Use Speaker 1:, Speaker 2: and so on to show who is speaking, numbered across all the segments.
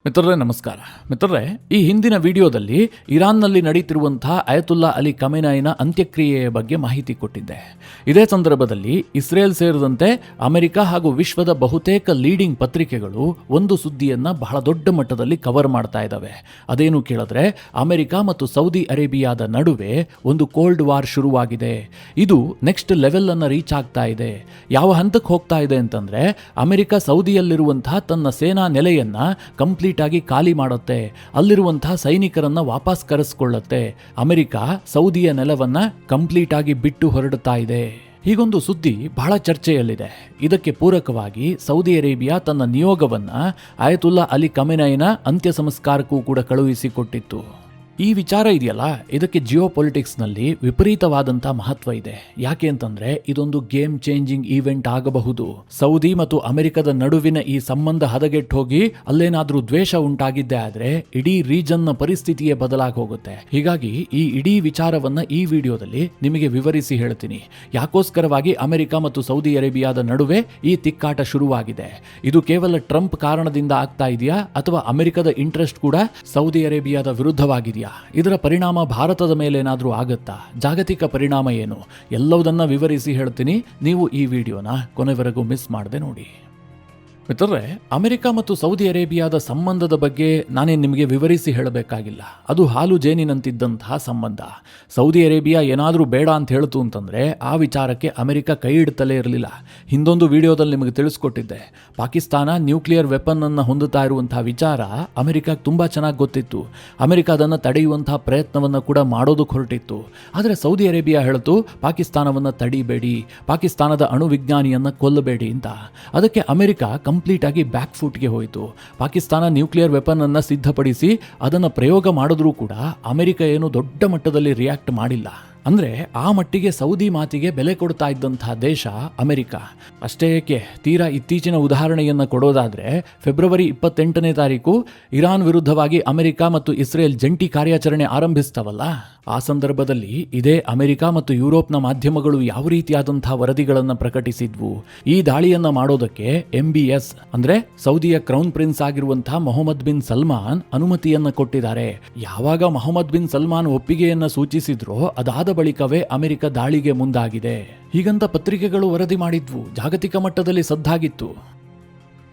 Speaker 1: ಮಿತ್ರರೇ ನಮಸ್ಕಾರ. ಮಿತ್ರರೇ, ಈ ಹಿಂದಿನ ವಿಡಿಯೋದಲ್ಲಿ ಇರಾನ್ನಲ್ಲಿ ನಡೀತಿರುವಂತಹ ಅಯತುಲ್ಲಾ ಅಲಿ ಖಮೇನಾಯಿನ ಅಂತ್ಯಕ್ರಿಯೆಯ ಬಗ್ಗೆ ಮಾಹಿತಿ ಕೊಟ್ಟಿದ್ದೆ. ಇದೇ ಸಂದರ್ಭದಲ್ಲಿ ಇಸ್ರೇಲ್ ಸೇರಿದಂತೆ ಅಮೆರಿಕ ಹಾಗೂ ವಿಶ್ವದ ಬಹುತೇಕ ಲೀಡಿಂಗ್ ಪತ್ರಿಕೆಗಳು ಒಂದು ಸುದ್ದಿಯನ್ನ ಬಹಳ ದೊಡ್ಡ ಮಟ್ಟದಲ್ಲಿ ಕವರ್ ಮಾಡ್ತಾ ಇದ್ದಾವೆ. ಅದೇನು ಕೇಳಿದ್ರೆ, ಅಮೆರಿಕ ಮತ್ತು ಸೌದಿ ಅರೇಬಿಯಾದ ನಡುವೆ ಒಂದು ಕೋಲ್ಡ್ ವಾರ್ ಶುರುವಾಗಿದೆ. ಇದು ನೆಕ್ಸ್ಟ್ ಲೆವೆಲ್ ಅನ್ನ ರೀಚ್ ಆಗ್ತಾ ಇದೆ. ಯಾವ ಹಂತಕ್ಕೆ ಹೋಗ್ತಾ ಇದೆ ಅಂತಂದ್ರೆ, ಅಮೆರಿಕ ಸೌದಿಯಲ್ಲಿರುವಂತಹ ತನ್ನ ಸೇನಾ ನೆಲೆಯನ್ನ ಕಂಪ್ಲೀಟ್ ಆಗಿ ಖಾಲಿ ಮಾಡುತ್ತೆ, ಅಲ್ಲಿರುವಂತಹ ಸೈನಿಕರನ್ನ ವಾಪಸ್ ಕರೆಸಿಕೊಳ್ಳುತ್ತೆ. ಅಮೆರಿಕ ಸೌದಿಯ ನೆಲವನ್ನ ಕಂಪ್ಲೀಟ್ ಆಗಿ ಬಿಟ್ಟು ಹೊರಡುತ್ತಾ ಇದೆ. ಹೀಗೊಂದು ಸುದ್ದಿ ಬಹಳ ಚರ್ಚೆಯಲ್ಲಿದೆ. ಇದಕ್ಕೆ ಪೂರಕವಾಗಿ ಸೌದಿ ಅರೇಬಿಯಾ ತನ್ನ ನಿಯೋಗವನ್ನ ಅಯತುಲ್ಲಾ ಅಲಿ ಖಮೇನಾಯಿನ ಅಂತ್ಯ ಸಂಸ್ಕಾರಕ್ಕೂ ಕೂಡ ಕಳುಹಿಸಿಕೊಟ್ಟಿತ್ತು. ಈ ವಿಚಾರ ಇದೆಯಲ್ಲ, ಇದಕ್ಕೆ ಜಿಯೋ ಪೊಲಿಟಿಕ್ಸ್ನಲ್ಲಿ ವಿಪರೀತವಾದಂತಹ ಮಹತ್ವ ಇದೆ. ಯಾಕೆ ಅಂತಂದ್ರೆ, ಇದೊಂದು ಗೇಮ್ ಚೇಂಜಿಂಗ್ ಈವೆಂಟ್ ಆಗಬಹುದು. ಸೌದಿ ಮತ್ತು ಅಮೆರಿಕದ ನಡುವಿನ ಈ ಸಂಬಂಧ ಹದಗೆಟ್ಟು ಹೋಗಿ ಅಲ್ಲೇನಾದ್ರೂ ದ್ವೇಷ ಉಂಟಾಗಿದ್ದೇ ಆದ್ರೆ ಇಡೀ ರೀಜನ್ನ ಪರಿಸ್ಥಿತಿಯೇ ಬದಲಾಗಿ ಹೋಗುತ್ತೆ. ಹೀಗಾಗಿ ಈ ಇಡೀ ವಿಚಾರವನ್ನ ಈ ವಿಡಿಯೋದಲ್ಲಿ ನಿಮಗೆ ವಿವರಿಸಿ ಹೇಳ್ತೀನಿ. ಯಾಕೋಸ್ಕರವಾಗಿ ಅಮೆರಿಕ ಮತ್ತು ಸೌದಿ ಅರೇಬಿಯಾದ ನಡುವೆ ಈ ತಿಕ್ಕಾಟ ಶುರುವಾಗಿದೆ. ಇದು ಕೇವಲ ಟ್ರಂಪ್ ಕಾರಣದಿಂದ ಆಗ್ತಾ ಇದೆಯಾ, ಅಥವಾ ಅಮೆರಿಕದ ಇಂಟ್ರೆಸ್ಟ್ ಕೂಡ ಸೌದಿ ಅರೇಬಿಯಾದ ವಿರುದ್ಧವಾಗಿದೆಯಾ? ಇದರ ಪರಿಣಾಮ ಭಾರತದ ಮೇಲೆ ಏನಾದರೂ ಆಗುತ್ತಾ? ಜಾಗತಿಕ ಪರಿಣಾಮ ಏನು? ಎಲ್ಲವುದನ್ನ ವಿವರಿಸಿ ಹೇಳ್ತೀನಿ. ನೀವು ಈ ವಿಡಿಯೋನ ಕೊನೆವರೆಗೂ ಮಿಸ್ ಮಾಡದೆ ನೋಡಿ. ಮಿತ್ರರೇ, ಅಮೆರಿಕ ಮತ್ತು ಸೌದಿ ಅರೇಬಿಯಾದ ಸಂಬಂಧದ ಬಗ್ಗೆ ನಾನೇನು ನಿಮಗೆ ವಿವರಿಸಿ ಹೇಳಬೇಕಾಗಿಲ್ಲ. ಅದು ಹಾಲು ಜೇನಿನಂತಿದ್ದಂತಹ ಸಂಬಂಧ. ಸೌದಿ ಅರೇಬಿಯಾ ಏನಾದರೂ ಬೇಡ ಅಂತ ಹೇಳ್ತು ಅಂತಂದರೆ ಆ ವಿಚಾರಕ್ಕೆ ಅಮೆರಿಕ ಕೈ ಇಡ್ತಲೇ ಇರಲಿಲ್ಲ. ಹಿಂದೊಂದು ವಿಡಿಯೋದಲ್ಲಿ ನಿಮಗೆ ತಿಳಿಸ್ಕೊಟ್ಟಿದ್ದೆ. ಪಾಕಿಸ್ತಾನ ನ್ಯೂಕ್ಲಿಯರ್ ವೆಪನ್ ಅನ್ನು ಹೊಂದುತ್ತಾ ಇರುವಂತಹ ವಿಚಾರ ಅಮೆರಿಕಕ್ಕೆ ತುಂಬ ಚೆನ್ನಾಗಿ ಗೊತ್ತಿತ್ತು. ಅಮೆರಿಕ ಅದನ್ನು ತಡೆಯುವಂತಹ ಪ್ರಯತ್ನವನ್ನು ಕೂಡ ಮಾಡೋದಕ್ಕೆ ಹೊರಟಿತ್ತು. ಆದರೆ ಸೌದಿ ಅರೇಬಿಯಾ ಹೇಳ್ತು, ಪಾಕಿಸ್ತಾನವನ್ನು ತಡಿಬೇಡಿ, ಪಾಕಿಸ್ತಾನದ ಅಣು ವಿಜ್ಞಾನಿಯನ್ನು ಕೊಲ್ಲಬೇಡಿ ಅಂತ. ಅದಕ್ಕೆ ಅಮೆರಿಕ ಕಂಪ್ಲೀಟ್ ಆಗಿ ಬ್ಯಾಕ್ ಫುಟ್ಗೆ ಹೋಯಿತು. ಪಾಕಿಸ್ತಾನ ನ್ಯೂಕ್ಲಿಯರ್ ವೆಪನ್ ಅನ್ನು ಸಿದ್ಧಪಡಿಸಿ ಅದನ್ನು ಪ್ರಯೋಗ ಮಾಡಿದ್ರೂ ಕೂಡ ಅಮೆರಿಕ ಏನು ದೊಡ್ಡ ಮಟ್ಟದಲ್ಲಿ ರಿಯಾಕ್ಟ್ ಮಾಡಿಲ್ಲ. ಅಂದ್ರೆ ಆ ಮಟ್ಟಿಗೆ ಸೌದಿ ಮಾತಿಗೆ ಬೆಲೆ ಕೊಡ್ತಾ ಇದ್ದಂತಹ ದೇಶ ಅಮೆರಿಕ. ಅಷ್ಟೇ ಏಕೆ, ತೀರಾ ಇತ್ತೀಚಿನ ಉದಾಹರಣೆಯನ್ನು ಕೊಡೋದಾದ್ರೆ, ಫೆಬ್ರವರಿ 28ನೇ ತಾರೀಕು ಇರಾನ್ ವಿರುದ್ಧವಾಗಿ ಅಮೆರಿಕ ಮತ್ತು ಇಸ್ರೇಲ್ ಜಂಟಿ ಕಾರ್ಯಾಚರಣೆ ಆರಂಭಿಸ್ತವಲ್ಲ, ಆ ಸಂದರ್ಭದಲ್ಲಿ ಇದೇ ಅಮೆರಿಕ ಮತ್ತು ಯುರೋಪ್ನ ಮಾಧ್ಯಮಗಳು ಯಾವ ರೀತಿಯಾದಂತಹ ವರದಿಗಳನ್ನು ಪ್ರಕಟಿಸಿದ್ವು. ಈ ದಾಳಿಯನ್ನ ಮಾಡೋದಕ್ಕೆ MBS ಅಂದ್ರೆ ಸೌದಿಯ ಕ್ರೌನ್ ಪ್ರಿನ್ಸ್ ಆಗಿರುವಂತಹ ಮೊಹಮ್ಮದ್ ಬಿನ್ ಸಲ್ಮಾನ್ ಅನುಮತಿಯನ್ನ ಕೊಟ್ಟಿದ್ದಾರೆ. ಯಾವಾಗ ಮೊಹಮ್ಮದ್ ಬಿನ್ ಸಲ್ಮಾನ್ ಒಪ್ಪಿಗೆಯನ್ನ ಸೂಚಿಸಿದ್ರೋ ಅದಾದ ಬಳಿಕವೇ ಅಮೆರಿಕ ದಾಳಿಗೆ ಮುಂದಾಗಿದೆ. ಹೀಗಂತ ಪತ್ರಿಕೆಗಳು ವರದಿ ಮಾಡಿದ್ವು. ಜಾಗತಿಕ ಮಟ್ಟದಲ್ಲಿ ಸದ್ದಾಗಿತ್ತು.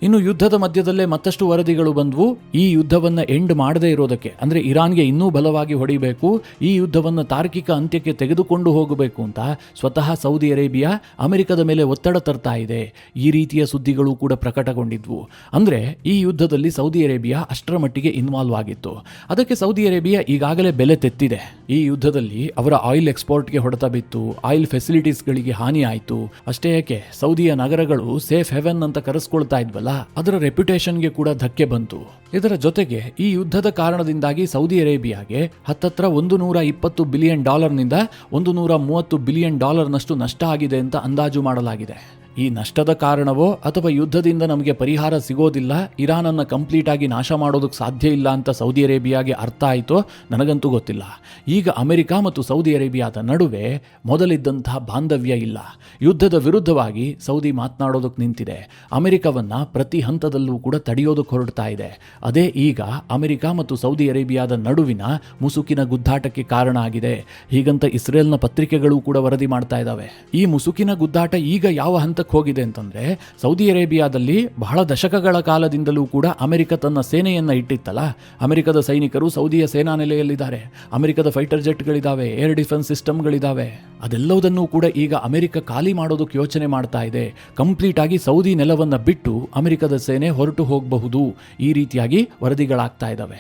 Speaker 1: ಇನ್ನು ಯುದ್ಧದ ಮಧ್ಯದಲ್ಲೇ ಮತ್ತಷ್ಟು ವರದಿಗಳು ಬಂದ್ವು. ಈ ಯುದ್ಧವನ್ನ ಎಂಡ್ ಮಾಡದೇ ಇರೋದಕ್ಕೆ, ಅಂದ್ರೆ ಇರಾನ್ಗೆ ಇನ್ನೂ ಬಲವಾಗಿ ಹೊಡಿಬೇಕು, ಈ ಯುದ್ಧವನ್ನ ತಾರ್ಕಿಕ ಅಂತ್ಯಕ್ಕೆ ತೆಗೆದುಕೊಂಡು ಹೋಗಬೇಕು ಅಂತ ಸ್ವತಃ ಸೌದಿ ಅರೇಬಿಯಾ ಅಮೆರಿಕದ ಮೇಲೆ ಒತ್ತಡ ತರ್ತಾ ಇದೆ. ಈ ರೀತಿಯ ಸುದ್ದಿಗಳು ಕೂಡ ಪ್ರಕಟಗೊಂಡಿದ್ವು. ಅಂದ್ರೆ ಈ ಯುದ್ಧದಲ್ಲಿ ಸೌದಿ ಅರೇಬಿಯಾ ಅಷ್ಟರ ಮಟ್ಟಿಗೆ ಇನ್ವಾಲ್ವ್ ಆಗಿತ್ತು. ಅದಕ್ಕೆ ಸೌದಿ ಅರೇಬಿಯಾ ಈಗಾಗಲೇ ಬೆಲೆ ತೆತ್ತಿದೆ. ಈ ಯುದ್ಧದಲ್ಲಿ ಅವರ ಆಯಿಲ್ ಎಕ್ಸ್ಪೋರ್ಟ್ಗೆ ಹೊಡೆತ ಬಿತ್ತು, ಆಯಿಲ್ ಫೆಸಿಲಿಟೀಸ್ಗಳಿಗೆ ಹಾನಿ ಆಯಿತು. ಅಷ್ಟೇ ಯಾಕೆ, ಸೌದಿಯ ನಗರಗಳು ಸೇಫ್ ಹೆವೆನ್ ಅಂತ ಕರೆಸ್ಕೊಳ್ತಾ ಇದ್ವಲ್ಲ, ಅದರ ರೆಪ್ಯುಟೇಷನ್ಗೆ ಕೂಡ ಧಕ್ಕೆ ಬಂತು. ಇದರ ಜೊತೆಗೆ ಈ ಯುದ್ಧದ ಕಾರಣದಿಂದಾಗಿ ಸೌದಿ ಅರೇಬಿಯಾಗೆ ಹತ್ತತ್ರ $120 ಬಿಲಿಯನ್ ನಿಂದ $130 ಬಿಲಿಯನ್ ನಷ್ಟು ನಷ್ಟ ಆಗಿದೆ ಅಂತ ಅಂದಾಜು ಮಾಡಲಾಗಿದೆ. ಈ ನಷ್ಟದ ಕಾರಣವೋ ಅಥವಾ ಯುದ್ಧದಿಂದ ನಮಗೆ ಪರಿಹಾರ ಸಿಗೋದಿಲ್ಲ, ಇರಾನ್ ಅನ್ನು ಕಂಪ್ಲೀಟ್ ಆಗಿ ನಾಶ ಮಾಡೋದಕ್ಕೆ ಸಾಧ್ಯ ಇಲ್ಲ ಅಂತ ಸೌದಿ ಅರೇಬಿಯಾಗೆ ಅರ್ಥ ಆಯಿತೋ ನನಗಂತೂ ಗೊತ್ತಿಲ್ಲ. ಈಗ ಅಮೆರಿಕ ಮತ್ತು ಸೌದಿ ಅರೇಬಿಯಾದ ನಡುವೆ ಮೊದಲಿದ್ದಂತಹ ಬಾಂಧವ್ಯ ಇಲ್ಲ. ಯುದ್ಧದ ವಿರುದ್ಧವಾಗಿ ಸೌದಿ ಮಾತನಾಡೋದಕ್ಕೆ ನಿಂತಿದೆ. ಅಮೆರಿಕವನ್ನ ಪ್ರತಿ ಹಂತದಲ್ಲೂ ಕೂಡ ತಡೆಯೋದಕ್ಕೆ ಹೊರಡ್ತಾ ಇದೆ. ಅದೇ ಈಗ ಅಮೆರಿಕ ಮತ್ತು ಸೌದಿ ಅರೇಬಿಯಾದ ನಡುವಿನ ಮುಸುಕಿನ ಗುದ್ದಾಟಕ್ಕೆ ಕಾರಣ ಆಗಿದೆ. ಹೀಗಂತ ಇಸ್ರೇಲ್ನ ಪತ್ರಿಕೆಗಳು ಕೂಡ ವರದಿ ಮಾಡ್ತಾ ಇದ್ದಾವೆ. ಈ ಮುಸುಕಿನ ಗುದ್ದಾಟ ಈಗ ಯಾವ ಹಂತ ಹೋಗಿದೆ ಅಂತಂದ್ರೆ, ಸೌದಿ ಅರೇಬಿಯಾದಲ್ಲಿ ಬಹಳ ದಶಕಗಳ ಕಾಲದಿಂದಲೂ ಕೂಡ ಅಮೆರಿಕ ತನ್ನ ಸೇನೆಯನ್ನ ಇಟ್ಟಿತ್ತಲ್ಲ, ಅಮೆರಿಕದ ಸೈನಿಕರು ಸೌದಿಯ ಸೇನಾ ನೆಲೆಯಲ್ಲಿದ್ದಾರೆ. ಅಮೆರಿಕದ ಫೈಟರ್ ಜೆಟ್ಗಳಿದ್ದಾವೆ, ಏರ್ ಡಿಫೆನ್ಸ್ ಸಿಸ್ಟಮ್ಗಳಿದ್ದಾವೆ. ಅದೆಲ್ಲವುದನ್ನು ಕೂಡ ಈಗ ಅಮೆರಿಕ ಖಾಲಿ ಮಾಡೋದಕ್ಕೆ ಯೋಚನೆ ಮಾಡ್ತಾ ಇದೆ. ಕಂಪ್ಲೀಟ್ ಆಗಿ ಸೌದಿ ನೆಲವನ್ನ ಬಿಟ್ಟು ಅಮೆರಿಕದ ಸೇನೆ ಹೊರಟು ಹೋಗಬಹುದು. ಈ ರೀತಿಯಾಗಿ ವರದಿಗಳಾಗ್ತಾ ಇದ್ದಾವೆ.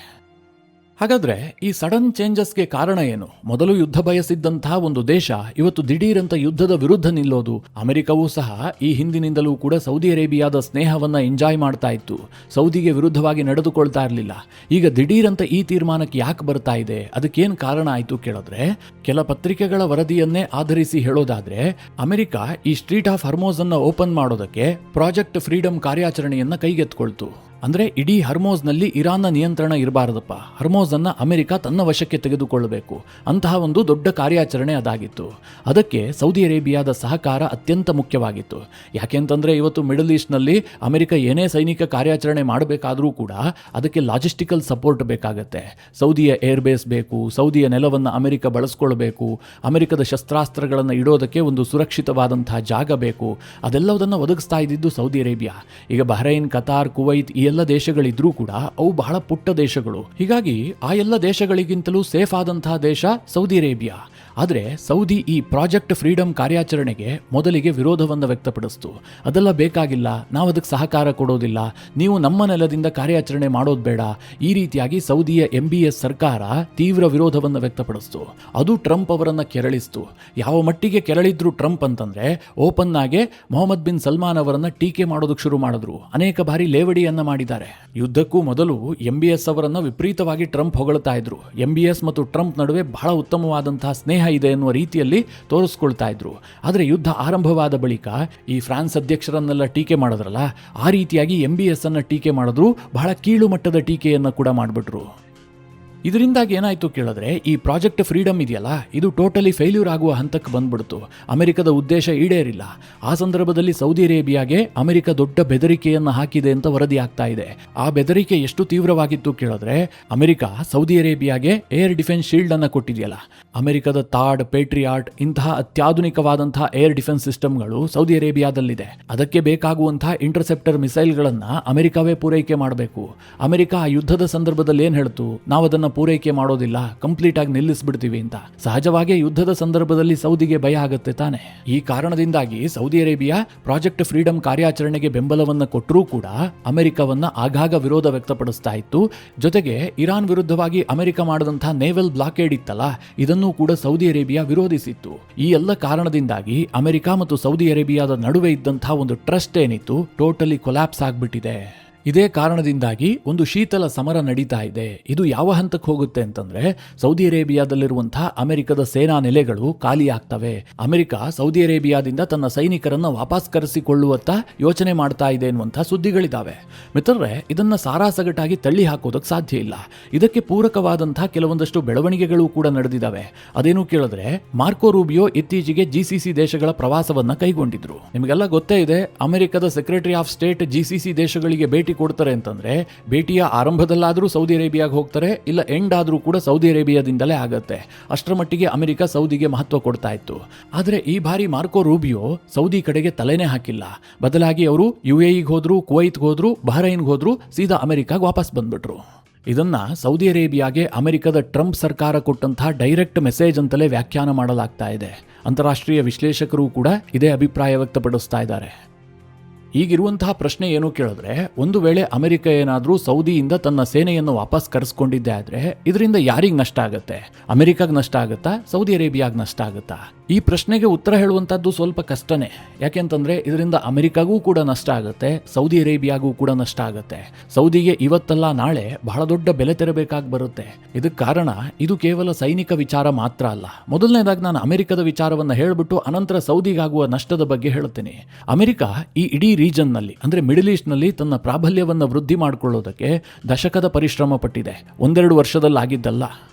Speaker 1: ಹಾಗಾದ್ರೆ ಈ ಸಡನ್ ಚೇಂಜಸ್ಗೆ ಕಾರಣ ಏನು? ಮೊದಲು ಯುದ್ಧ ಬಯಸಿದ್ದಂತಹ ಒಂದು ದೇಶ ಇವತ್ತು ದಿಢೀರಂತ ಯುದ್ಧದ ವಿರುದ್ಧ ನಿಲ್ಲೋದು. ಅಮೆರಿಕವೂ ಸಹ ಈ ಹಿಂದಿನಿಂದಲೂ ಕೂಡ ಸೌದಿ ಅರೇಬಿಯಾದ ಸ್ನೇಹವನ್ನ ಎಂಜಾಯ್ ಮಾಡ್ತಾ ಇತ್ತು, ಸೌದಿಗೆ ವಿರುದ್ಧವಾಗಿ ನಡೆದುಕೊಳ್ತಾ ಇರಲಿಲ್ಲ. ಈಗ ದಿಢೀರಂತ ಈ ತೀರ್ಮಾನಕ್ಕೆ ಯಾಕೆ ಬರ್ತಾ ಇದೆ? ಅದಕ್ಕೇನು ಕಾರಣ ಆಯಿತು ಕೇಳಿದ್ರೆ, ಕೆಲ ಪತ್ರಿಕೆಗಳ ವರದಿಯನ್ನೇ ಆಧರಿಸಿ ಹೇಳೋದಾದ್ರೆ, ಅಮೆರಿಕ ಈ ಸ್ಟ್ರೀಟ್ ಆಫ್ ಹರ್ಮೋಸ್ ಅನ್ನ ಓಪನ್ ಮಾಡೋದಕ್ಕೆ ಪ್ರಾಜೆಕ್ಟ್ ಫ್ರೀಡಮ್ ಕಾರ್ಯಾಚರಣೆಯನ್ನ ಕೈಗೆತ್ಕೊಳ್ತು. ಅಂದ್ರೆ ಇಡೀ ಹರ್ಮೋಸ್ನಲ್ಲಿ ಇರಾನ್ನ ನಿಯಂತ್ರಣ ಇರಬಾರದಪ್ಪ, ಹರ್ಮೋಸನ್ನು ಅಮೆರಿಕ ತನ್ನ ವಶಕ್ಕೆ ತೆಗೆದುಕೊಳ್ಳಬೇಕು, ಅಂತಹ ಒಂದು ದೊಡ್ಡ ಕಾರ್ಯಾಚರಣೆ ಅದಾಗಿತ್ತು. ಅದಕ್ಕೆ ಸೌದಿ ಅರೇಬಿಯಾದ ಸಹಕಾರ ಅತ್ಯಂತ ಮುಖ್ಯವಾಗಿತ್ತು. ಯಾಕೆಂತಂದ್ರೆ ಇವತ್ತು ಮಿಡಲ್ ಈಸ್ಟ್ನಲ್ಲಿ ಅಮೆರಿಕ ಏನೇ ಸೈನಿಕ ಕಾರ್ಯಾಚರಣೆ ಮಾಡಬೇಕಾದ್ರೂ ಕೂಡ ಅದಕ್ಕೆ ಲಾಜಿಸ್ಟಿಕಲ್ ಸಪೋರ್ಟ್ ಬೇಕಾಗತ್ತೆ. ಸೌದಿಯ ಏರ್ಬೇಸ್ ಬೇಕು, ಸೌದಿಯ ನೆಲವನ್ನು ಅಮೆರಿಕ ಬಳಸ್ಕೊಳ್ಬೇಕು, ಅಮೆರಿಕದ ಶಸ್ತ್ರಾಸ್ತ್ರಗಳನ್ನು ಇಡೋದಕ್ಕೆ ಒಂದು ಸುರಕ್ಷಿತವಾದಂತಹ ಜಾಗ ಬೇಕು. ಅದೆಲ್ಲದನ್ನು ಒದಗಿಸ್ತಾ ಇದ್ದಿದ್ದು ಸೌದಿ ಅರೇಬಿಯಾ. ಈಗ ಬಹ್ರೈನ್, ಕತಾರ್, ಕುವೈತ್ ಈ ಎಲ್ಲ ದೇಶಗಳಿದ್ರೂ ಕೂಡ ಅವು ಬಹಳ ಪುಟ್ಟ ದೇಶಗಳು. ಹೀಗಾಗಿ ಆ ಎಲ್ಲ ದೇಶಗಳಿಗಿಂತಲೂ ಸೇಫ್ ಆದಂತಹ ದೇಶ ಸೌದಿ ಅರೇಬಿಯಾ. ಆದರೆ ಸೌದಿ ಈ ಪ್ರಾಜೆಕ್ಟ್ ಫ್ರೀಡಮ್ ಕಾರ್ಯಾಚರಣೆಗೆ ಮೊದಲಿಗೆ ವಿರೋಧವನ್ನು ವ್ಯಕ್ತಪಡಿಸ್ತು. ಅದೆಲ್ಲ ಬೇಕಾಗಿಲ್ಲ, ನಾವು ಅದಕ್ಕೆ ಸಹಕಾರ ಕೊಡೋದಿಲ್ಲ, ನೀವು ನಮ್ಮ ನೆಲದಿಂದ ಕಾರ್ಯಾಚರಣೆ ಮಾಡೋದು ಬೇಡ, ಈ ರೀತಿಯಾಗಿ ಸೌದಿಯ MBS ಸರ್ಕಾರ ತೀವ್ರ ವಿರೋಧವನ್ನು ವ್ಯಕ್ತಪಡಿಸ್ತು. ಅದು ಟ್ರಂಪ್ ಅವರನ್ನು ಕೆರಳಿಸ್ತು. ಯಾವ ಮಟ್ಟಿಗೆ ಕೆರಳಿದ್ರು ಟ್ರಂಪ್ ಅಂತಂದ್ರೆ ಓಪನ್ ಆಗಿ ಮೊಹಮ್ಮದ್ ಬಿನ್ ಸಲ್ಮಾನ್ ಅವರನ್ನ ಟೀಕೆ ಮಾಡೋದಕ್ಕೆ ಶುರು ಮಾಡಿದ್ರು. ಅನೇಕ ಬಾರಿ ಲೇವಡಿಯನ್ನ ಮಾಡಿದ್ದಾರೆ. ಯುದ್ಧಕ್ಕೂ ಮೊದಲು MBS ಅವರನ್ನ ವಿಪರೀತವಾಗಿ ಟ್ರಂಪ್ ಹೊಗಳ್ತಾ ಇದ್ರು. MBS ಮತ್ತು ಟ್ರಂಪ್ ನಡುವೆ ಬಹಳ ಉತ್ತಮವಾದಂತಹ ಸ್ನೇಹ ಇದೆ ಎನ್ನುವ ರೀತಿಯಲ್ಲಿ ತೋರಿಸ್ಕೊಳ್ತಾ ಇದ್ರು. ಆದರೆ ಯುದ್ಧ ಆರಂಭವಾದ ಬಳಿಕ ಈ ಫ್ರಾನ್ಸ್ ಅಧ್ಯಕ್ಷರನ್ನೆಲ್ಲ ಟೀಕೆ ಮಾಡಿದ್ರಲ್ಲ, ಆ ರೀತಿಯಾಗಿ MBS ಅನ್ನ ಟೀಕೆ ಮಾಡಿದ್ರು. ಬಹಳ ಕೀಳು ಮಟ್ಟದ ಟೀಕೆಯನ್ನು ಕೂಡ ಮಾಡಿಬಿಟ್ರು. ಇದರಿಂದಾಗಿ ಏನಾಯ್ತು ಕೇಳಿದ್ರೆ, ಈ ಪ್ರಾಜೆಕ್ಟ್ ಫ್ರೀಡಮ್ ಇದೆಯಲ್ಲ, ಇದು ಟೋಟಲಿ ಫೇಲ್ಯೂರ್ ಆಗುವ ಹಂತಕ್ಕೆ ಬಂದ್ಬಿಡ್ತು. ಅಮೆರಿಕದ ಉದ್ದೇಶ ಈಡೇರಿಲ್ಲ. ಆ ಸಂದರ್ಭದಲ್ಲಿ ಸೌದಿ ಅರೇಬಿಯಾಗೆ ಅಮೆರಿಕ ದೊಡ್ಡ ಬೆದರಿಕೆಯನ್ನು ಹಾಕಿದೆ ಅಂತ ವರದಿ ಆಗ್ತಾ ಇದೆ. ಆ ಬೆದರಿಕೆ ಎಷ್ಟು ತೀವ್ರವಾಗಿತ್ತು ಕೇಳಿದ್ರೆ, ಅಮೆರಿಕ ಸೌದಿ ಅರೇಬಿಯಾಗೆ ಏರ್ ಡಿಫೆನ್ಸ್ ಶೀಲ್ಡ್ ಅನ್ನು ಕೊಟ್ಟಿದೆಯಲ್ಲ, ಅಮೆರಿಕದ ತಾಡ್, ಪೇಟ್ರಿಯಾಟ್ ಇಂತಹ ಅತ್ಯಾಧುನಿಕವಾದಂತಹ ಏರ್ ಡಿಫೆನ್ಸ್ ಸಿಸ್ಟಮ್ಗಳು ಸೌದಿ ಅರೇಬಿಯಾದಲ್ಲಿದೆ. ಅದಕ್ಕೆ ಬೇಕಾಗುವಂತಹ ಇಂಟರ್ಸೆಪ್ಟರ್ ಮಿಸೈಲ್ಗಳನ್ನು ಅಮೆರಿಕವೇ ಪೂರೈಕೆ ಮಾಡಬೇಕು. ಅಮೆರಿಕ ಆ ಯುದ್ಧದ ಸಂದರ್ಭದಲ್ಲಿ ಏನ್ ಹೇಳ್ತು, ನಾವು ಅದನ್ನು ಪೂರೈಕೆ ಮಾಡೋದಿಲ್ಲ, ಕಂಪ್ಲೀಟ್ ಆಗಿ ನಿಲ್ಲಿಸ್ಬಿಡ್ತೀವಿ ಅಂತ. ಸಹಜವಾಗಿ ಯುದ್ಧದ ಸಂದರ್ಭದಲ್ಲಿ ಸೌದಿಗೆ ಭಯ ಆಗುತ್ತೆ ತಾನೆ. ಈ ಕಾರಣದಿಂದಾಗಿ ಸೌದಿ ಅರೇಬಿಯಾ ಪ್ರಾಜೆಕ್ಟ್ ಫ್ರೀಡಮ್ ಕಾರ್ಯಾಚರಣೆಗೆ ಬೆಂಬಲವನ್ನು ಕೊಟ್ಟರೂ ಕೂಡ ಅಮೆರಿಕವನ್ನ ಆಗಾಗ ವಿರೋಧ ವ್ಯಕ್ತಪಡಿಸ್ತಾ ಇತ್ತು. ಜೊತೆಗೆ ಇರಾನ್ ವಿರುದ್ಧವಾಗಿ ಅಮೆರಿಕ ಮಾಡಿದಂತಹ ನೇವಲ್ ಬ್ಲಾಕೇಡ್ ಇತ್ತಲ್ಲ, ಇದನ್ನು ಕೂಡ ಸೌದಿ ಅರೇಬಿಯಾ ವಿರೋಧಿಸಿತ್ತು. ಈ ಎಲ್ಲ ಕಾರಣದಿಂದಾಗಿ ಅಮೆರಿಕ ಮತ್ತು ಸೌದಿ ಅರೇಬಿಯಾದ ನಡುವೆ ಇದ್ದಂತಹ ಒಂದು ಟ್ರಸ್ಟ್ ಏನಿತ್ತು, ಟೋಟಲಿ ಕೊಲ್ಯಾಪ್ಸ್ ಆಗ್ಬಿಟ್ಟಿದೆ. ಇದೇ ಕಾರಣದಿಂದಾಗಿ ಒಂದು ಶೀತಲ ಸಮರ ನಡೀತಾ ಇದೆ. ಇದು ಯಾವ ಹಂತಕ್ಕೆ ಹೋಗುತ್ತೆ ಅಂತಂದ್ರೆ, ಸೌದಿ ಅರೇಬಿಯಾದಲ್ಲಿರುವಂತಹ ಅಮೆರಿಕದ ಸೇನಾ ನೆಲೆಗಳು ಖಾಲಿ ಆಗ್ತವೆ. ಅಮೆರಿಕ ಸೌದಿ ಅರೇಬಿಯಾದಿಂದ ತನ್ನ ಸೈನಿಕರನ್ನ ವಾಪಸ್ ಕರೆಸಿಕೊಳ್ಳುವತ್ತ ಯೋಚನೆ ಮಾಡ್ತಾ ಇದೆ ಎನ್ನುವಂತಹ ಸುದ್ದಿಗಳಿದ್ದಾವೆ. ಮಿತ್ರರೇ, ಇದನ್ನ ಸಾರಾಸಗಟಾಗಿ ತಳ್ಳಿ ಹಾಕೋದಕ್ಕೆ ಸಾಧ್ಯ ಇಲ್ಲ. ಇದಕ್ಕೆ ಪೂರಕವಾದಂತಹ ಕೆಲವೊಂದಷ್ಟು ಬೆಳವಣಿಗೆಗಳು ಕೂಡ ನಡೆದಿದ್ದಾವೆ. ಅದೇನು ಕೇಳಿದ್ರೆ, ಮಾರ್ಕೋ ರೂಬಿಯೋ ಇತ್ತೀಚೆಗೆ GCC ದೇಶಗಳ ಪ್ರವಾಸವನ್ನ ಕೈಗೊಂಡಿದ್ರು. ನಿಮಗೆಲ್ಲ ಗೊತ್ತೇ ಇದೆ, ಅಮೆರಿಕದ ಸೆಕ್ರೆಟರಿ ಆಫ್ ಸ್ಟೇಟ್ GCC ದೇಶಗಳಿಗೆ ಭೇಟಿ ಕೊಡ್ತಾರೆ ಅಂತಂದ್ರೆ, ಭೇಟಿಯ ಆರಂಭದಲ್ಲಾದ್ರೂ ಸೌದಿ ಅರೇಬಿಯಾಗೆ ಹೋಗ್ತಾರೆ, ಇಲ್ಲ ಎಂಡ್ ಆದ್ರೂ ಕೂಡ ಸೌದಿ ಅರೇಬಿಯಾದಿಂದಲೇ ಆಗತ್ತೆ. ಅಷ್ಟರ ಮಟ್ಟಿಗೆ ಅಮೆರಿಕ ಸೌದಿಗೆ ಮಹತ್ವ ಕೊಡ್ತಾ ಇತ್ತು. ಆದ್ರೆ ಈ ಬಾರಿ ಮಾರ್ಕೋ ರೂಬಿಯೋ ಸೌದಿ ಕಡೆಗೆ ತಲೆನೇ ಹಾಕಿಲ್ಲ. ಬದಲಾಗಿ ಅವರು UAEಗೆ ಹೋದ್ರು, ಕುವೈತ್ಗೆ ಹೋದ್ರು, ಬಹ್ರೈನ್ಗೆ ಹೋದ್ರು, ಸೀದಾ ಅಮೆರಿಕಾಗೆ ವಾಪಸ್ ಬಂದ್ಬಿಟ್ರು. ಇದನ್ನ ಸೌದಿ ಅರೇಬಿಯಾಗೆ ಅಮೆರಿಕದ ಟ್ರಂಪ್ ಸರ್ಕಾರ ಕೊಟ್ಟಂತಹ ಡೈರೆಕ್ಟ್ ಮೆಸೇಜ್ ಅಂತಲೇ ವ್ಯಾಖ್ಯಾನ ಮಾಡಲಾಗ್ತಾ ಇದೆ. ಅಂತಾರಾಷ್ಟ್ರೀಯ ವಿಶ್ಲೇಷಕರು ಕೂಡ ಇದೇ ಅಭಿಪ್ರಾಯ ವ್ಯಕ್ತಪಡಿಸ್ತಾ ಇದ್ದಾರೆ. ಈಗಿರುವಂತಹ ಪ್ರಶ್ನೆ ಏನು ಕೇಳಿದ್ರೆ, ಒಂದು ವೇಳೆ ಅಮೆರಿಕ ಏನಾದರೂ ಸೌದಿಯಿಂದ ತನ್ನ ಸೇನೆಯನ್ನು ವಾಪಸ್ ಕರೆಸ್ಕೊಂಡಿದ್ದೆ ಆದ್ರೆ ಇದರಿಂದ ಯಾರಿಗೆ ನಷ್ಟ ಆಗುತ್ತೆ? ಅಮೆರಿಕಾಗೆ ನಷ್ಟ ಆಗುತ್ತಾ, ಸೌದಿ ಅರೇಬಿಯಾಗೆ ನಷ್ಟ ಆಗುತ್ತಾ? ಈ ಪ್ರಶ್ನೆಗೆ ಉತ್ತರ ಹೇಳುವಂತದ್ದು ಸ್ವಲ್ಪ ಕಷ್ಟನೇ. ಯಾಕೆಂತಂದ್ರೆ ಇದರಿಂದ ಅಮೆರಿಕಾಗೂ ಕೂಡ ನಷ್ಟ ಆಗುತ್ತೆ, ಸೌದಿ ಅರೇಬಿಯಾಗೂ ಕೂಡ ನಷ್ಟ ಆಗುತ್ತೆ. ಸೌದಿಗೆ ಇವತ್ತಲ್ಲ ನಾಳೆ ಬಹಳ ದೊಡ್ಡ ಬೆಲೆ ತೆರಬೇಕಾಗಿ ಬರುತ್ತೆ. ಇದಕ್ಕೆ ಕಾರಣ ಇದು ಕೇವಲ ಸೈನಿಕ ವಿಚಾರ ಮಾತ್ರ ಅಲ್ಲ. ಮೊದಲನೇದಾಗಿ ನಾನು ಅಮೆರಿಕದ ವಿಚಾರವನ್ನ ಹೇಳ್ಬಿಟ್ಟು ಅನಂತರ ಸೌದಿಗಾಗುವ ನಷ್ಟದ ಬಗ್ಗೆ ಹೇಳ್ತೀನಿ. ಅಮೆರಿಕ ಈ ಇಡೀ ರೀಜನ್ ನಲ್ಲಿ ಅಂದ್ರೆ ಮಿಡಲ್ ಈಸ್ಟ್ ನಲ್ಲಿ ತನ್ನ ಪ್ರಾಬಲ್ಯವನ್ನು ವೃದ್ಧಿ ಮಾಡಿಕೊಳ್ಳೋದಕ್ಕೆ ದಶಕದ ಪರಿಶ್ರಮ ಪಟ್ಟಿದೆ. ಒಂದೆರಡು ವರ್ಷದಲ್ಲಿ ಆಗಿದ್ದಲ್ಲ.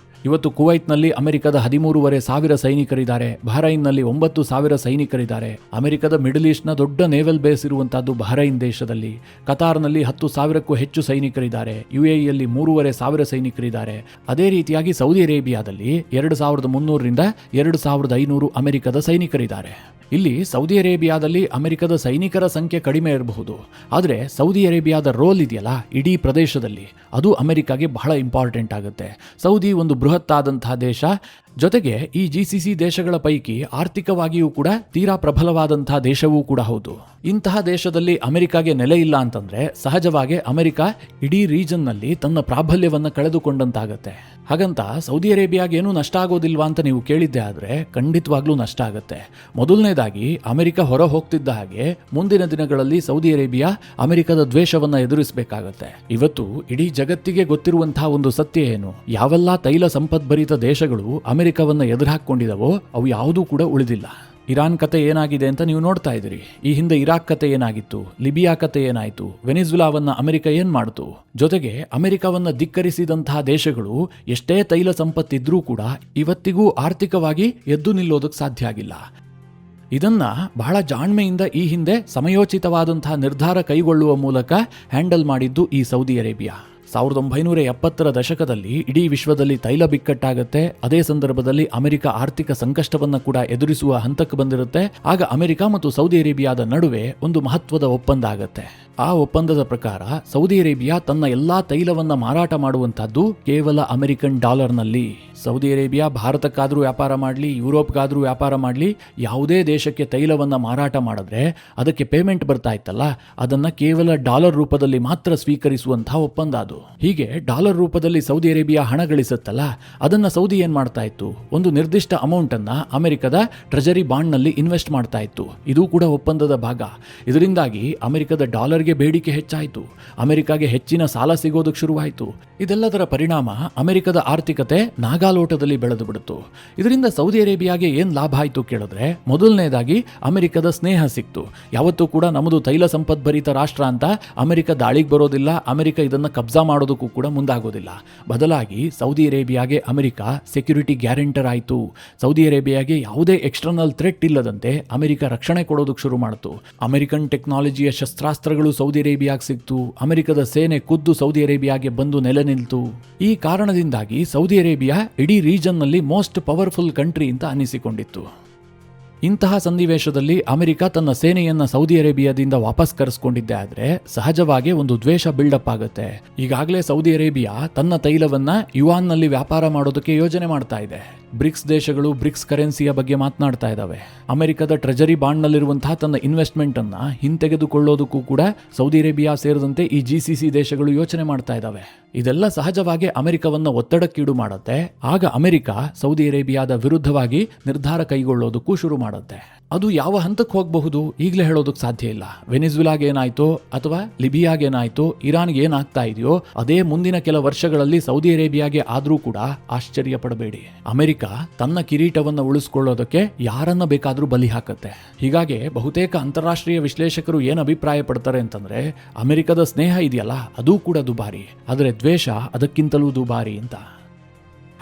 Speaker 1: ಇವತ್ತು ಕುವೈತ್ನಲ್ಲಿ ಅಮೆರಿಕದ 13,500 ಸೈನಿಕರಿದ್ದಾರೆ, ಬಹ್ರೈನ್ನಲ್ಲಿ 9,000 ಸೈನಿಕರಿದ್ದಾರೆ. ಅಮೆರಿಕದ ಮಿಡಲ್ ಈಸ್ಟ್ನ ದೊಡ್ಡ ನೇವಲ್ ಬೇಸ್ ಇರುವಂತಹದ್ದು ಬಹ್ರೈನ್ ದೇಶದಲ್ಲಿ. ಕತಾರ್ನಲ್ಲಿ 10,000ಕ್ಕೂ ಹೆಚ್ಚು ಸೈನಿಕರಿದ್ದಾರೆ. UAEಯಲ್ಲಿ 3,500 ಸೈನಿಕರಿದ್ದಾರೆ. ಅದೇ ರೀತಿಯಾಗಿ ಸೌದಿ ಅರೇಬಿಯಾದಲ್ಲಿ 2,300ರಿಂದ 2,500 ಅಮೆರಿಕದ ಸೈನಿಕರಿದ್ದಾರೆ. ಇಲ್ಲಿ ಸೌದಿ ಅರೇಬಿಯಾದಲ್ಲಿ ಅಮೆರಿಕದ ಸೈನಿಕರ ಸಂಖ್ಯೆ ಕಡಿಮೆ ಇರಬಹುದು, ಆದರೆ ಸೌದಿ ಅರೇಬಿಯಾದ ರೋಲ್ ಇದೆಯಲ್ಲ ಇಡೀ ಪ್ರದೇಶದಲ್ಲಿ, ಅದು ಅಮೆರಿಕಾಗೆ ಬಹಳ ಇಂಪಾರ್ಟೆಂಟ್ ಆಗುತ್ತೆ. ಸೌದಿ ಒಂದು ಬೃಹತ್ತಾದಂತಹ ದೇಶ. ಜೊತೆಗೆ ಈ GCC ದೇಶಗಳ ಪೈಕಿ ಆರ್ಥಿಕವಾಗಿಯೂ ಕೂಡ ತೀರಾ ಪ್ರಬಲವಾದಂತಹ ದೇಶವೂ ಕೂಡ ಹೌದು. ಇಂತಹ ದೇಶದಲ್ಲಿ ಅಮೆರಿಕಾಗೆ ನೆಲೆ ಇಲ್ಲ ಅಂತಂದ್ರೆ ಸಹಜವಾಗಿ ಅಮೆರಿಕ ಇಡೀ ರೀಜನ್ ನಲ್ಲಿ ತನ್ನ ಪ್ರಾಬಲ್ಯವನ್ನು ಕಳೆದುಕೊಂಡಂತಾಗತ್ತೆ. ಹಾಗಂತ ಸೌದಿ ಅರೇಬಿಯಾಗೆ ಏನೂ ನಷ್ಟ ಆಗೋದಿಲ್ವಾ ಅಂತ ನೀವು ಕೇಳಿದ್ದೆ ಆದ್ರೆ ಖಂಡಿತವಾಗ್ಲೂ ನಷ್ಟ ಆಗುತ್ತೆ. ಮೊದಲನೇದಾಗಿ ಅಮೆರಿಕ ಹೊರ ಹೋಗ್ತಿದ್ದ ಹಾಗೆ ಮುಂದಿನ ದಿನಗಳಲ್ಲಿ ಸೌದಿ ಅರೇಬಿಯಾ ಅಮೆರಿಕದ ದ್ವೇಷವನ್ನ ಎದುರಿಸಬೇಕಾಗತ್ತೆ. ಇವತ್ತು ಇಡೀ ಜಗತ್ತಿಗೆ ಗೊತ್ತಿರುವಂತಹ ಒಂದು ಸತ್ಯ ಏನು, ಯಾವೆಲ್ಲ ತೈಲ ಸಂಪದ್ಭರಿತ ದೇಶಗಳು ಅಮೆರಿಕವನ್ನ ಎದುರು ಹಾಕೊಂಡಿದವೋ ಅವು ಯಾವುದೂ ಕೂಡ ಉಳಿದಿಲ್ಲ. ಇರಾನ್ ಕತೆ ಏನಾಗಿದೆ ಅಂತ ನೀವು ನೋಡ್ತಾ ಇದ್ದೀರಿ. ಈ ಹಿಂದೆ ಇರಾಕ್ ಕತೆ ಏನಾಗಿತ್ತು, ಲಿಬಿಯಾ ಕತೆ ಏನಾಯಿತು, ವೆನಿಜುಲಾವನ್ನ ಅಮೆರಿಕ ಏನ್ ಮಾಡ್ತು. ಜೊತೆಗೆ ಅಮೆರಿಕವನ್ನ ಧಿಕ್ಕರಿಸಿದಂತಹ ದೇಶಗಳು ಎಷ್ಟೇ ತೈಲ ಸಂಪತ್ತಿದ್ರೂ ಕೂಡ ಇವತ್ತಿಗೂ ಆರ್ಥಿಕವಾಗಿ ಎದ್ದು ನಿಲ್ಲೋದಕ್ಕೆ ಸಾಧ್ಯ ಆಗಿಲ್ಲ. ಇದನ್ನ ಬಹಳ ಜಾಣ್ಮೆಯಿಂದ ಈ ಹಿಂದೆ ಸಮಯೋಚಿತವಾದಂತಹ ನಿರ್ಧಾರ ಕೈಗೊಳ್ಳುವ ಮೂಲಕ ಹ್ಯಾಂಡಲ್ ಮಾಡಿದ್ದು ಈ ಸೌದಿ ಅರೇಬಿಯಾ. 1970ರ ದಶಕದಲ್ಲಿ ಇಡೀ ವಿಶ್ವದಲ್ಲಿ ತೈಲ ಬಿಕ್ಕಟ್ಟಾಗುತ್ತೆ. ಅದೇ ಸಂದರ್ಭದಲ್ಲಿ ಅಮೆರಿಕ ಆರ್ಥಿಕ ಸಂಕಷ್ಟವನ್ನು ಕೂಡ ಎದುರಿಸುವ ಹಂತಕ್ಕೆ ಬಂದಿರುತ್ತೆ. ಆಗ ಅಮೆರಿಕ ಮತ್ತು ಸೌದಿ ಅರೇಬಿಯಾದ ನಡುವೆ ಒಂದು ಮಹತ್ವದ ಒಪ್ಪಂದ ಆಗುತ್ತೆ. ಆ ಒಪ್ಪಂದದ ಪ್ರಕಾರ ಸೌದಿ ಅರೇಬಿಯಾ ತನ್ನ ಎಲ್ಲಾ ತೈಲವನ್ನ ಮಾರಾಟ ಮಾಡುವಂತಹದ್ದು ಕೇವಲ ಅಮೆರಿಕನ್ ಡಾಲರ್ನಲ್ಲಿ. ಸೌದಿ ಅರೇಬಿಯಾ ಭಾರತಕ್ಕಾದ್ರೂ ವ್ಯಾಪಾರ ಮಾಡಲಿ, ಯುರೋಪ್ಗಾದ್ರೂ ವ್ಯಾಪಾರ ಮಾಡಲಿ, ಯಾವುದೇ ದೇಶಕ್ಕೆ ತೈಲವನ್ನ ಮಾರಾಟ ಮಾಡಿದ್ರೆ ಅದಕ್ಕೆ ಪೇಮೆಂಟ್ ಬರ್ತಾ ಇತ್ತಲ್ಲ, ಅದನ್ನ ಕೇವಲ ಡಾಲರ್ ರೂಪದಲ್ಲಿ ಮಾತ್ರ ಸ್ವೀಕರಿಸುವಂತಹ ಒಪ್ಪಂದ ಅದು. ಹೀಗೆ ಡಾಲರ್ ರೂಪದಲ್ಲಿ ಸೌದಿ ಅರೇಬಿಯಾ ಹಣ ಗಳಿಸುತ್ತಲ್ಲ, ಅದನ್ನ ಸೌದಿ ಏನ್ ಮಾಡ್ತಾ ಇತ್ತು, ಒಂದು ನಿರ್ದಿಷ್ಟ ಅಮೌಂಟ್ ಅನ್ನ ಅಮೆರಿಕದ ಟ್ರೆಜರಿ ಬಾಂಡ್ ನಲ್ಲಿ ಇನ್ವೆಸ್ಟ್ ಮಾಡ್ತಾ ಇತ್ತು. ಇದು ಕೂಡ ಒಪ್ಪಂದದ ಭಾಗ. ಇದರಿಂದಾಗಿ ಅಮೆರಿಕದ ಡಾಲರ್ಗೆ ಬೇಡಿಕೆ ಹೆಚ್ಚಾಯಿತು, ಅಮೆರಿಕಾಗೆ ಹೆಚ್ಚಿನ ಸಾಲ ಸಿಗೋದಕ್ಕೆ ಶುರುವಾಯಿತು. ಇದೆಲ್ಲದರ ಪರಿಣಾಮ ಅಮೆರಿಕದ ಆರ್ಥಿಕತೆ ನಾಗಾಲೋಟದಲ್ಲಿ ಬೆಳೆದು ಬಿಡ್ತು. ಇದರಿಂದ ಸೌದಿ ಅರೇಬಿಯಾಗೆ ಏನ್ ಲಾಭ ಆಯಿತು ಕೇಳಿದ್ರೆ, ಮೊದಲನೇದಾಗಿ ಅಮೆರಿಕದ ಸ್ನೇಹ ಸಿಕ್ತು. ಯಾವತ್ತೂ ಕೂಡ ನಮ್ಮದು ತೈಲ ಸಂಪದ್ಭರಿತ ರಾಷ್ಟ್ರ ಅಂತ ಅಮೆರಿಕ ದಾಳಿಗೆ ಬರೋದಿಲ್ಲ, ಅಮೆರಿಕ ಇದನ್ನ ಕಬ್ಜಾ ಮಾಡೋದಕ್ಕೂ ಕೂಡ ಮುಂದಾಗೋದಿಲ್ಲ. ಬದಲಾಗಿ ಸೌದಿ ಅರೇಬಿಯಾಗೆ ಅಮೆರಿಕ ಸೆಕ್ಯೂರಿಟಿ ಗ್ಯಾರಂಟರ್ ಆಯಿತು. ಸೌದಿ ಅರೇಬಿಯಾಗೆ ಯಾವುದೇ ಎಕ್ಸ್ಟರ್ನಲ್ ಥ್ರೆಟ್ ಇಲ್ಲದಂತೆ ಅಮೆರಿಕ ರಕ್ಷಣೆ ಕೊಡೋದಕ್ಕೆ ಶುರು ಮಾಡಿತು. ಅಮೆರಿಕನ್ ಟೆಕ್ನಾಲಜಿಯ ಶಸ್ತ್ರಾಸ್ತ್ರಗಳು ಸೌದಿ ಅರೇಬಿಯಾಗೆ ಸಿಕ್ತು. ಅಮೆರಿಕದ ಸೇನೆ ಖುದ್ದು ಸೌದಿ ಅರೇಬಿಯಾಗೆ ಬಂದು ನೆಲೆ ನಿಲ್ತು. ಈ ಕಾರಣದಿಂದಾಗಿ ಸೌದಿ ಅರೇಬಿಯಾ ಇಡೀ ರೀಜನ್ ನಲ್ಲಿ ಮೋಸ್ಟ್ ಪವರ್ಫುಲ್ ಕಂಟ್ರಿ ಅಂತ ಅನಿಸಿಕೊಂಡಿತ್ತು. ಇಂತಹ ಸನ್ನಿವೇಶದಲ್ಲಿ ಅಮೆರಿಕ ತನ್ನ ಸೇನೆಯನ್ನ ಸೌದಿ ಅರೇಬಿಯಾದಿಂದ ವಾಪಸ್ ಕರೆಸ್ಕೊಂಡಿದ್ದೆ ಆದ್ರೆ ಸಹಜವಾಗಿ ಒಂದು ದ್ವೇಷ ಬಿಲ್ಡಪ್ ಆಗುತ್ತೆ. ಈಗಾಗಲೇ ಸೌದಿ ಅರೇಬಿಯಾ ತನ್ನ ತೈಲವನ್ನ ಯುವಾನ್ ನಲ್ಲಿ ವ್ಯಾಪಾರ ಮಾಡೋದಕ್ಕೆ ಯೋಜನೆ ಮಾಡ್ತಾ ಇದೆ. ಬ್ರಿಕ್ಸ್ ದೇಶಗಳು ಬ್ರಿಕ್ಸ್ ಕರೆನ್ಸಿಯ ಬಗ್ಗೆ ಮಾತನಾಡ್ತಾ ಇದ್ದಾವೆ. ಅಮೆರಿಕದ ಟ್ರೆಜರಿ ಬಾಂಡ್ ನಲ್ಲಿರುವಂತಹ ತನ್ನ ಇನ್ವೆಸ್ಟ್ಮೆಂಟ್ ಅನ್ನ ಹಿಂತೆಗೆದುಕೊಳ್ಳೋದಕ್ಕೂ ಕೂಡ ಸೌದಿ ಅರೇಬಿಯಾ ಸೇರಿದಂತೆ ಈ GCC ದೇಶಗಳು ಯೋಚನೆ ಮಾಡ್ತಾ ಇದ್ದಾವೆ. ಇದೆಲ್ಲ ಸಹಜವಾಗಿ ಅಮೆರಿಕವನ್ನ ಒತ್ತಡಕ್ಕೀಡು ಮಾಡುತ್ತೆ. ಆಗ ಅಮೆರಿಕ ಸೌದಿ ಅರೇಬಿಯಾದ ವಿರುದ್ಧವಾಗಿ ನಿರ್ಧಾರ ಕೈಗೊಳ್ಳೋದಕ್ಕೂ ಶುರು ಮಾಡುತ್ತೆ. ಅದು ಯಾವ ಹಂತಕ್ಕೆ ಹೋಗಬಹುದು ಈಗಲೇ ಹೇಳೋದಕ್ಕೆ ಸಾಧ್ಯ ಇಲ್ಲ. ವೆನಿಜುಲಾಗೆ ಏನಾಯ್ತೋ ಅಥವಾ ಲಿಬಿಯಾಗೆ ಏನಾಯ್ತೋ, ಇರಾನ್ಗೆ ಏನಾಗ್ತಾ ಇದೆಯೋ ಅದೇ ಮುಂದಿನ ಕೆಲ ವರ್ಷಗಳಲ್ಲಿ ಸೌದಿ ಅರೇಬಿಯಾಗೆ ಆದ್ರೂ ಕೂಡ ಆಶ್ಚರ್ಯ ಪಡಬೇಡಿ. ಅಮೆರಿಕ ತನ್ನ ಕಿರೀಟವನ್ನು ಉಳಿಸ್ಕೊಳ್ಳೋದಕ್ಕೆ ಯಾರನ್ನ ಬೇಕಾದ್ರೂ ಬಲಿ ಹಾಕತ್ತೆ. ಹೀಗಾಗಿ ಬಹುತೇಕ ಅಂತಾರಾಷ್ಟ್ರೀಯ ವಿಶ್ಲೇಷಕರು ಏನು ಅಭಿಪ್ರಾಯ ಪಡ್ತಾರೆ ಅಂತಂದ್ರೆ, ಅಮೆರಿಕದ ಸ್ನೇಹ ಇದೆಯಲ್ಲ ಅದು ಕೂಡ ದುಬಾರಿ, ಆದರೆ ದ್ವೇಷ ಅದಕ್ಕಿಂತಲೂ ದುಬಾರಿ ಅಂತ.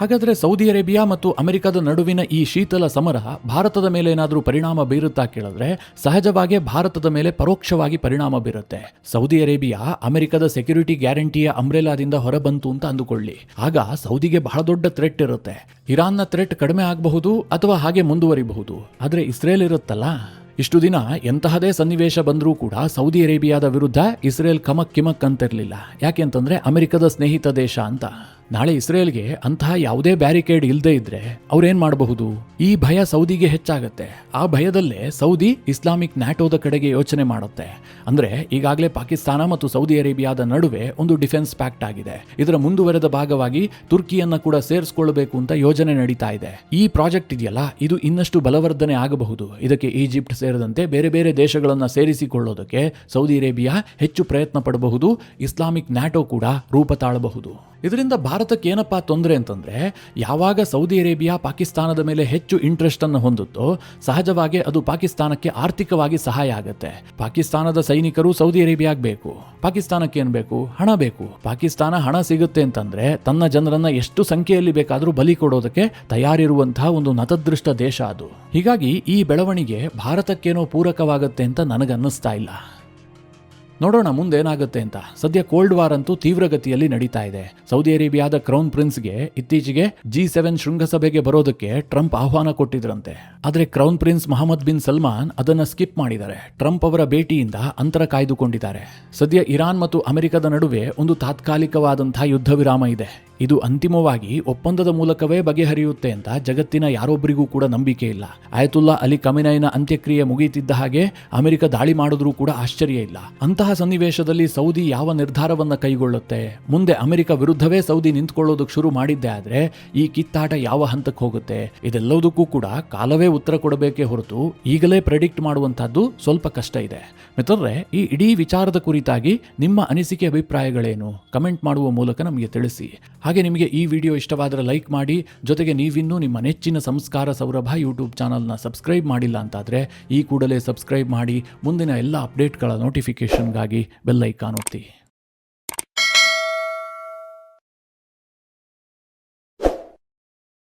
Speaker 1: ಹಾಗಾದ್ರೆ ಸೌದಿ ಅರೇಬಿಯಾ ಮತ್ತು ಅಮೆರಿಕದ ನಡುವಿನ ಈ ಶೀತಲ ಸಮರ ಭಾರತದ ಮೇಲೆ ಏನಾದರೂ ಪರಿಣಾಮ ಬೀರುತ್ತಾ ಕೇಳಿದ್ರೆ, ಸಹಜವಾಗಿ ಭಾರತದ ಮೇಲೆ ಪರೋಕ್ಷವಾಗಿ ಪರಿಣಾಮ ಬೀರುತ್ತೆ. ಸೌದಿ ಅರೇಬಿಯಾ ಅಮೆರಿಕದ ಸೆಕ್ಯೂರಿಟಿ ಗ್ಯಾರಂಟಿಯ ಅಂಬ್ರೆಲಾದಿಂದ ಹೊರಬಂತು ಅಂತ ಅಂದುಕೊಳ್ಳಿ. ಆಗ ಸೌದಿಗೆ ಬಹಳ ದೊಡ್ಡ ಥ್ರೆಟ್ ಇರುತ್ತೆ. ಇರಾನ್ನ ಥ್ರೆಟ್ ಕಡಿಮೆ ಆಗಬಹುದು ಅಥವಾ ಹಾಗೆ ಮುಂದುವರಿಬಹುದು. ಆದ್ರೆ ಇಸ್ರೇಲ್ ಇರುತ್ತಲ್ಲ, ಇಷ್ಟು ದಿನ ಎಂತಹದೇ ಸನ್ನಿವೇಶ ಬಂದರೂ ಕೂಡ ಸೌದಿ ಅರೇಬಿಯಾದ ವಿರುದ್ಧ ಇಸ್ರೇಲ್ ಕಮಕ್ ಕಿಮಕ್ ಅಂತಿರಲಿಲ್ಲ. ಯಾಕೆಂತಂದ್ರೆ ಅಮೆರಿಕದ ಸ್ನೇಹಿತ ದೇಶ ಅಂತ. ನಾಳೆ ಇಸ್ರೇಲ್ಗೆ ಅಂತಹ ಯಾವುದೇ ಬ್ಯಾರಿಕೇಡ್ ಇಲ್ಲದೆ ಇದ್ರೆ ಅವ್ರೇನ್ ಮಾಡಬಹುದು? ಈ ಭಯ ಸೌದಿಗೆ ಹೆಚ್ಚಾಗತ್ತೆ. ಆ ಭಯದಲ್ಲೇ ಸೌದಿ ಇಸ್ಲಾಮಿಕ್ ನ್ಯಾಟೋದ ಕಡೆಗೆ ಯೋಚನೆ ಮಾಡುತ್ತೆ. ಅಂದ್ರೆ ಈಗಾಗಲೇ ಪಾಕಿಸ್ತಾನ ಮತ್ತು ಸೌದಿ ಅರೇಬಿಯಾದ ನಡುವೆ ಒಂದು ಡಿಫೆನ್ಸ್ ಪ್ಯಾಕ್ಟ್ ಆಗಿದೆ. ಇದರ ಮುಂದುವರೆದ ಭಾಗವಾಗಿ ತುರ್ಕಿಯನ್ನ ಕೂಡ ಸೇರಿಸಿಕೊಳ್ಳಬೇಕು ಅಂತ ಯೋಜನೆ ನಡೀತಾ ಇದೆ. ಈ ಪ್ರಾಜೆಕ್ಟ್ ಇದೆಯಲ್ಲ, ಇದು ಇನ್ನಷ್ಟು ಬಲವರ್ಧನೆ ಆಗಬಹುದು. ಇದಕ್ಕೆ ಈಜಿಪ್ಟ್ ಸೇರಿದಂತೆ ಬೇರೆ ಬೇರೆ ದೇಶಗಳನ್ನ ಸೇರಿಸಿಕೊಳ್ಳೋದಕ್ಕೆ ಸೌದಿ ಅರೇಬಿಯಾ ಹೆಚ್ಚು ಪ್ರಯತ್ನ ಪಡಬಹುದು. ಇಸ್ಲಾಮಿಕ್ ನ್ಯಾಟೋ ಕೂಡ ರೂಪ ತಾಳಬಹುದು. ಇದರಿಂದ ಭಾರತಕ್ಕೆ ಏನಪ್ಪಾ ತೊಂದರೆ ಅಂತಂದ್ರೆ, ಯಾವಾಗ ಸೌದಿ ಅರೇಬಿಯಾ ಪಾಕಿಸ್ತಾನದ ಮೇಲೆ ಹೆಚ್ಚು ಇಂಟ್ರೆಸ್ಟ್ ಅನ್ನು ಹೊಂದುತ್ತೋ ಸಹಜವಾಗಿ ಅದು ಪಾಕಿಸ್ತಾನಕ್ಕೆ ಆರ್ಥಿಕವಾಗಿ ಸಹಾಯ ಆಗುತ್ತೆ. ಪಾಕಿಸ್ತಾನದ ಸೈನಿಕರು ಸೌದಿ ಅರೇಬಿಯಾಗೆ ಬೇಕು. ಪಾಕಿಸ್ತಾನಕ್ಕೆ ಏನ್ ಬೇಕು? ಹಣ ಬೇಕು. ಪಾಕಿಸ್ತಾನ ಹಣ ಸಿಗುತ್ತೆ ಅಂತಂದ್ರೆ ತನ್ನ ಜನರನ್ನ ಎಷ್ಟು ಸಂಖ್ಯೆಯಲ್ಲಿ ಬೇಕಾದರೂ ಬಲಿ ಕೊಡೋದಕ್ಕೆ ತಯಾರಿರುವಂತಹ ಒಂದು ನತದೃಷ್ಟ ದೇಶ ಅದು. ಹೀಗಾಗಿ ಈ ಬೆಳವಣಿಗೆ ಭಾರತಕ್ಕೇನೋ ಪೂರಕವಾಗುತ್ತೆ ಅಂತ ನನಗನ್ನಿಸ್ತಾ ಇಲ್ಲ. ನೋಡೋಣ ಮುಂದೇನಾಗುತ್ತೆ ಅಂತ. ಸದ್ಯ ಕೋಲ್ಡ್ ವಾರ್ ಅಂತೂ ತೀವ್ರಗತಿಯಲ್ಲಿ ನಡೀತಾ ಇದೆ. ಸೌದಿ ಅರೇಬಿಯಾದ ಕ್ರೌನ್ ಪ್ರಿನ್ಸ್ಗೆ ಇತ್ತೀಚೆಗೆ G7 ಶೃಂಗಸಭೆಗೆ ಬರೋದಕ್ಕೆ ಟ್ರಂಪ್ ಆಹ್ವಾನ ಕೊಟ್ಟಿದ್ರಂತೆ. ಆದ್ರೆ crown prince Mohammed bin Salman ಅದನ್ನ ಸ್ಕಿಪ್ ಮಾಡಿದ್ದಾರೆ. ಟ್ರಂಪ್ ಅವರ ಭೇಟಿಯಿಂದ ಅಂತರ ಕಾಯ್ದುಕೊಂಡಿದ್ದಾರೆ. ಸದ್ಯ ಇರಾನ್ ಮತ್ತು ಅಮೆರಿಕದ ನಡುವೆ ಒಂದು ತಾತ್ಕಾಲಿಕವಾದಂತಹ ಯುದ್ಧ ವಿರಾಮ ಇದೆ. ಇದು ಅಂತಿಮವಾಗಿ ಒಪ್ಪಂದದ ಮೂಲಕವೇ ಬಗೆಹರಿಯುತ್ತೆ ಅಂತ ಜಗತ್ತಿನ ಯಾರೊಬ್ಬರಿಗೂ ಕೂಡ ನಂಬಿಕೆ ಇಲ್ಲ. ಆಯತುಲ್ಲಾ ಅಲಿ ಖಮೇನಿನ ಅಂತ್ಯಕ್ರಿಯೆ ಮುಗಿಯುತ್ತಿದ್ದ ಹಾಗೆ ಅಮೆರಿಕ ದಾಳಿ ಮಾಡಿದ್ರೂ ಕೂಡ ಆಶ್ಚರ್ಯ ಇಲ್ಲ. ಅಂತಹ ಸನ್ನಿವೇಶದಲ್ಲಿ ಸೌದಿ ಯಾವ ನಿರ್ಧಾರವನ್ನ ಕೈಗೊಳ್ಳುತ್ತೆ? ಮುಂದೆ ಅಮೆರಿಕ ವಿರುದ್ಧವೇ ಸೌದಿ ನಿಂತ್ಕೊಳ್ಳೋದಕ್ಕೆ ಶುರು ಮಾಡಿದ್ದೆ ಆದ್ರೆ ಈ ಕಿತ್ತಾಟ ಯಾವ ಹಂತಕ್ಕೆ ಹೋಗುತ್ತೆ? ಇದೆಲ್ಲದಕ್ಕೂ ಕೂಡ ಕಾಲವೇ ಉತ್ತರ ಕೊಡಬೇಕೇ ಹೊರತು ಈಗಲೇ ಪ್ರೆಡಿಕ್ಟ್ ಮಾಡುವಂತಹದ್ದು ಸ್ವಲ್ಪ ಕಷ್ಟ ಇದೆ. ಮಿತ್ರರೇ, ಈ ಇಡೀ ವಿಚಾರದ ಕುರಿತಾಗಿ ನಿಮ್ಮ ಅನಿಸಿಕೆ ಅಭಿಪ್ರಾಯಗಳೇನು? ಕಮೆಂಟ್ ಮಾಡುವ ಮೂಲಕ ನಮಗೆ ತಿಳಿಸಿ. ಹಾಗೆ ನಿಮಗೆ ಈ ವಿಡಿಯೋ ಇಷ್ಟವಾದರೆ ಲೈಕ್ ಮಾಡಿ. ಜೊತೆಗೆ ನೀವಿನ್ನೂ ನಿಮ್ಮ ನೆಚ್ಚಿನ ಸಂಸ್ಕಾರ ಸೌರಭ ಯೂಟ್ಯೂಬ್ ಚಾನಲ್ನ ಸಬ್ಸ್ಕ್ರೈಬ್ ಮಾಡಿಲ್ಲ ಅಂತಾದರೆ ಈ ಕೂಡಲೇ ಸಬ್ಸ್ಕ್ರೈಬ್ ಮಾಡಿ. ಮುಂದಿನ ಎಲ್ಲ ಅಪ್ಡೇಟ್ಗಳ ನೋಟಿಫಿಕೇಷನ್ಗಾಗಿ ಬೆಲ್ ಐಕಾನ್ ಒತ್ತಿ.